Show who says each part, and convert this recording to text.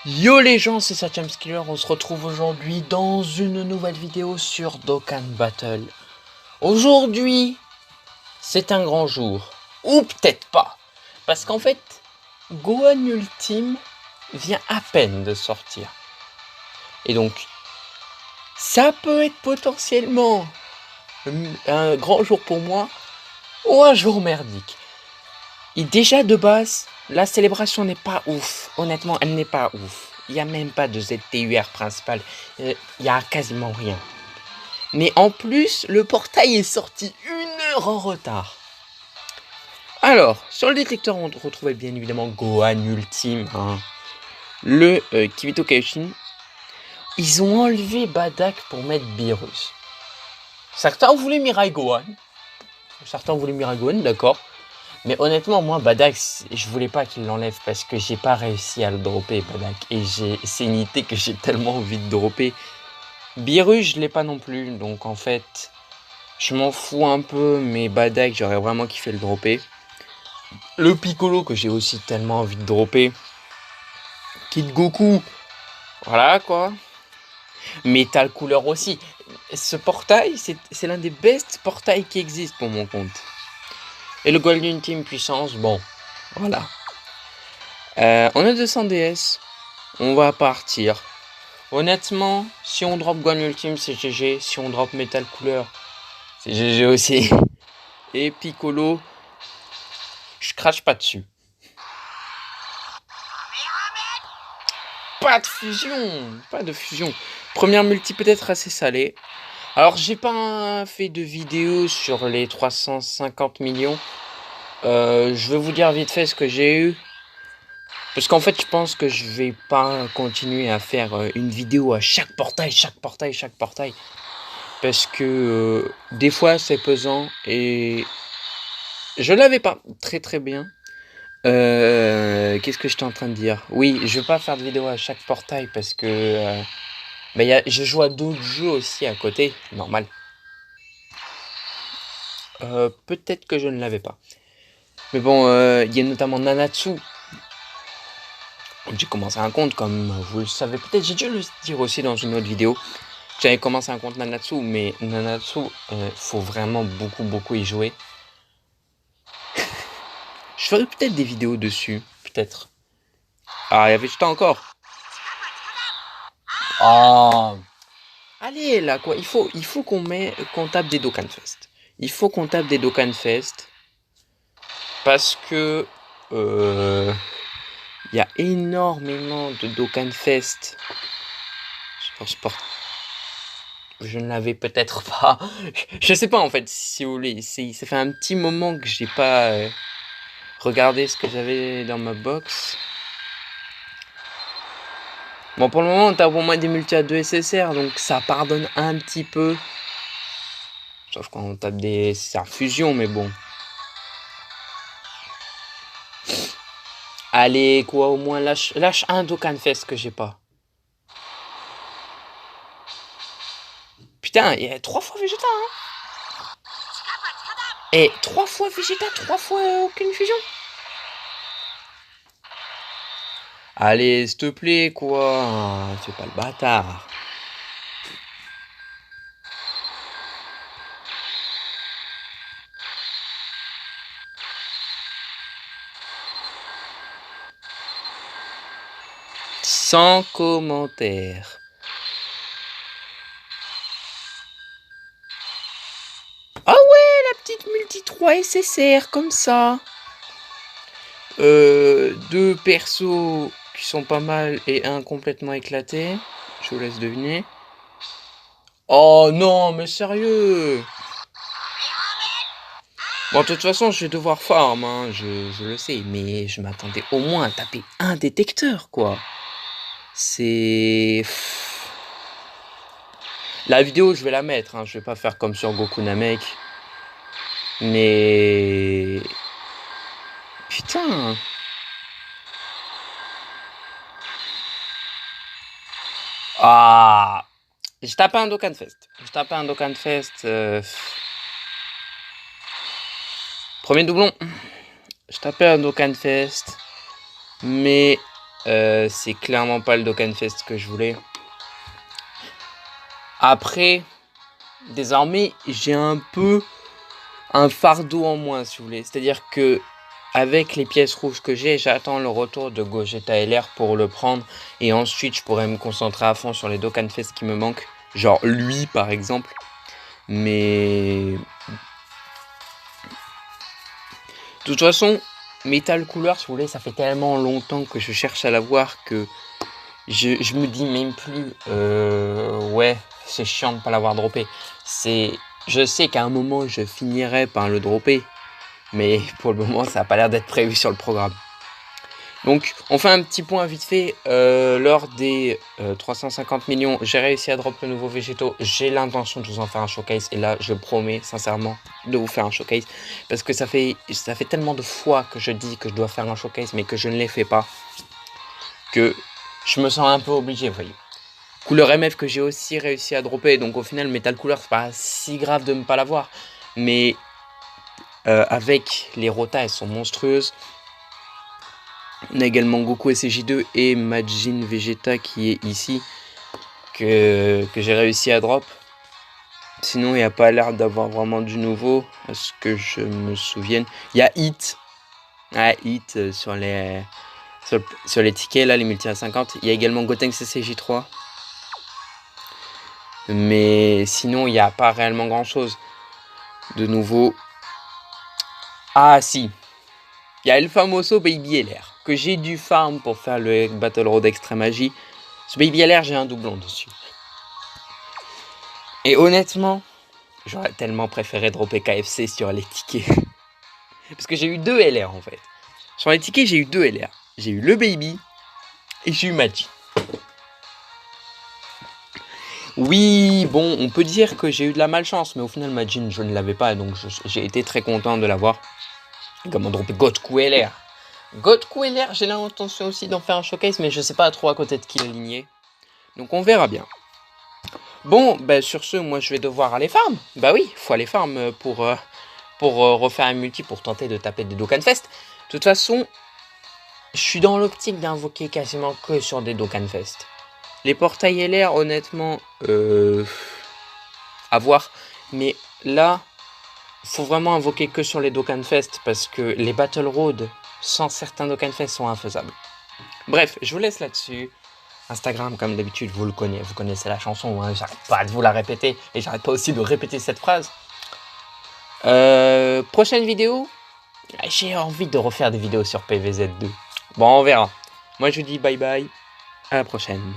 Speaker 1: Yo les gens, c'est SatchamSkiller, on se retrouve aujourd'hui dans une nouvelle vidéo sur Dokkan Battle. Aujourd'hui, c'est un grand jour, ou peut-être pas, parce qu'en fait, Gohan Ultime vient à peine de sortir. Et donc, ça peut être potentiellement un grand jour pour moi, ou un jour merdique. Et déjà de base, la célébration n'est pas ouf. Honnêtement, elle n'est pas ouf. Il n'y a même pas de ZTUR principal. Il n'y a quasiment rien. Mais en plus, le portail est sorti 1 heure en retard. Alors, sur le détecteur, on retrouvait bien évidemment Gohan Ultime, le Kibito Kaioshin. Ils ont enlevé Badak pour mettre Beerus. Certains voulaient Mirai Gohan. D'accord. Mais honnêtement, moi, Badak, je voulais pas qu'il l'enlève parce que j'ai pas réussi à le dropper, Badak. Et c'est une idée que j'ai tellement envie de dropper. Beerus, je l'ai pas non plus. Donc en fait, je m'en fous un peu. Mais Badak, j'aurais vraiment kiffé le dropper. Le Piccolo, que j'ai aussi tellement envie de dropper. Kid Goku. Voilà quoi. Metal Couleur aussi. Ce portail, c'est l'un des best portails qui existent pour mon compte. Et le Golden Team Puissance, bon, voilà. On a 200 DS. On va partir. Honnêtement, si on drop Gohan Ultime, c'est GG. Si on drop Metal Couleur, c'est GG aussi. Et Piccolo, je crache pas dessus. Pas de fusion. Première multi peut-être assez salée. Alors, j'ai pas fait de vidéo sur les 350 millions. Je vais vous dire vite fait ce que j'ai eu. Parce qu'en fait, je pense que je vais pas continuer à faire une vidéo à chaque portail. Parce que des fois, c'est pesant et je l'avais pas très bien. Qu'est-ce que j'étais en train de dire? Oui, je vais pas faire de vidéo à chaque portail parce que je joue à d'autres jeux aussi à côté, normal. Peut-être que je ne l'avais pas. Mais bon, il y a notamment Nanatsu. J'ai commencé un compte, comme vous le savez peut-être, j'ai dû le dire aussi dans une autre vidéo. J'avais commencé un compte Nanatsu, mais Nanatsu, faut vraiment beaucoup y jouer. Je ferai peut-être des vidéos dessus, peut-être. Ah, il y avait du temps encore. Ah, allez là quoi, il faut qu'on tape des Dokkan Fest. Il faut qu'on tape des Dokkan Fest parce que il y a énormément de Dokkan Fest sur sport. Je ne l'avais peut-être pas. Je sais pas en fait, si vous voulez. Ça fait un petit moment que j'ai pas regardé ce que j'avais dans ma box. Bon, pour le moment, on tape au moins des multi à 2 SSR, donc ça pardonne un petit peu. Sauf quand on tape des SSR fusion, mais bon. Allez, quoi, au moins lâche un Dokkan Fest que j'ai pas. Putain, il y a 3 fois Vegeta, hein. Et 3 fois Vegeta, 3 fois aucune fusion. Allez, s'il te plaît, quoi. Fais pas le bâtard. Sans commentaire. Ah ouais, la petite multi 3 SSR, comme ça. 2 persos qui sont pas mal et un complètement éclaté. Je vous laisse deviner. Oh non, mais sérieux. Bon, de toute façon, je vais devoir farm, hein, je le sais, mais je m'attendais au moins à taper un détecteur, quoi. C'est... La vidéo, je vais la mettre, hein, je vais pas faire comme sur Goku Namek. Mais... Putain. Ah. J'ai tapé un Dokkan Fest. J'ai tapé un Dokkan Fest. Premier doublon. J'ai tapé un Dokkan Fest. Mais c'est clairement pas le Dokkan Fest que je voulais. Après, désormais, j'ai un peu un fardeau en moins, si vous voulez. C'est-à-dire que avec les pièces rouges que j'ai, j'attends le retour de Gogeta LR pour le prendre. Et ensuite, je pourrais me concentrer à fond sur les Dokkan Fest qui me manquent. Genre lui, par exemple. Mais... de toute façon, Metal Couleur, si vous voulez, ça fait tellement longtemps que je cherche à l'avoir que je me dis même plus... ouais, c'est chiant de ne pas l'avoir droppé. Je sais qu'à un moment, je finirai par le dropper. Mais pour le moment, ça n'a pas l'air d'être prévu sur le programme. Donc, on fait un petit point vite fait. Lors des 350 millions, j'ai réussi à drop le nouveau Végéto. J'ai l'intention de vous en faire un showcase. Et là, je promets sincèrement de vous faire un showcase. Parce que ça fait tellement de fois que je dis que je dois faire un showcase, mais que je ne les fais pas. Que je me sens un peu obligé, vous voyez. Couleur MF que j'ai aussi réussi à dropper. Donc au final, Metal Couleur, c'est pas si grave de ne pas l'avoir. Mais avec les rotas, elles sont monstrueuses. On a également Goku SCJ2 et Majin Vegeta qui est ici, que j'ai réussi à drop. Sinon, il n'y a pas l'air d'avoir vraiment du nouveau, à ce que je me souvienne. Il y a Hit. Ah, Hit sur les tickets, là, les multi à 50. Il y a également Gotenks SCJ3. Mais sinon, il n'y a pas réellement grand-chose de nouveau. Ah, si. Il y a El Famoso Baby LR, que j'ai dû farm pour faire le Battle Road Extreme Magie. Ce Baby LR, j'ai un doublon dessus. Et honnêtement, j'aurais tellement préféré dropper KFC sur les tickets. Parce que j'ai eu 2 LR en fait. Sur les tickets, j'ai eu 2 LR. J'ai eu le Baby et j'ai eu Magi. Oui, bon, on peut dire que j'ai eu de la malchance, mais au final, Majin, je ne l'avais pas, donc j'ai été très content de l'avoir. Comment dropper Goku LR. Goku LR, j'ai l'intention aussi d'en faire un showcase, mais je sais pas trop à côté de qui l'aligner. Donc on verra bien. Bon, bah sur ce, moi je vais devoir aller farm. Bah oui, faut aller farm pour refaire un multi pour tenter de taper des Dokkan Fest. De toute façon, je suis dans l'optique d'invoquer quasiment que sur des Dokkan Fest. Les portails LR, honnêtement, à voir. Mais là, faut vraiment invoquer que sur les Dokkan Fest parce que les Battle Road sans certains Dokkan Fest sont infaisables. Bref, je vous laisse là-dessus. Instagram, comme d'habitude, vous connaissez la chanson, hein, j'arrête pas de vous la répéter, et j'arrête pas aussi de répéter cette phrase. Prochaine vidéo, j'ai envie de refaire des vidéos sur PVZ2. Bon, on verra. Moi, je vous dis bye bye, à la prochaine.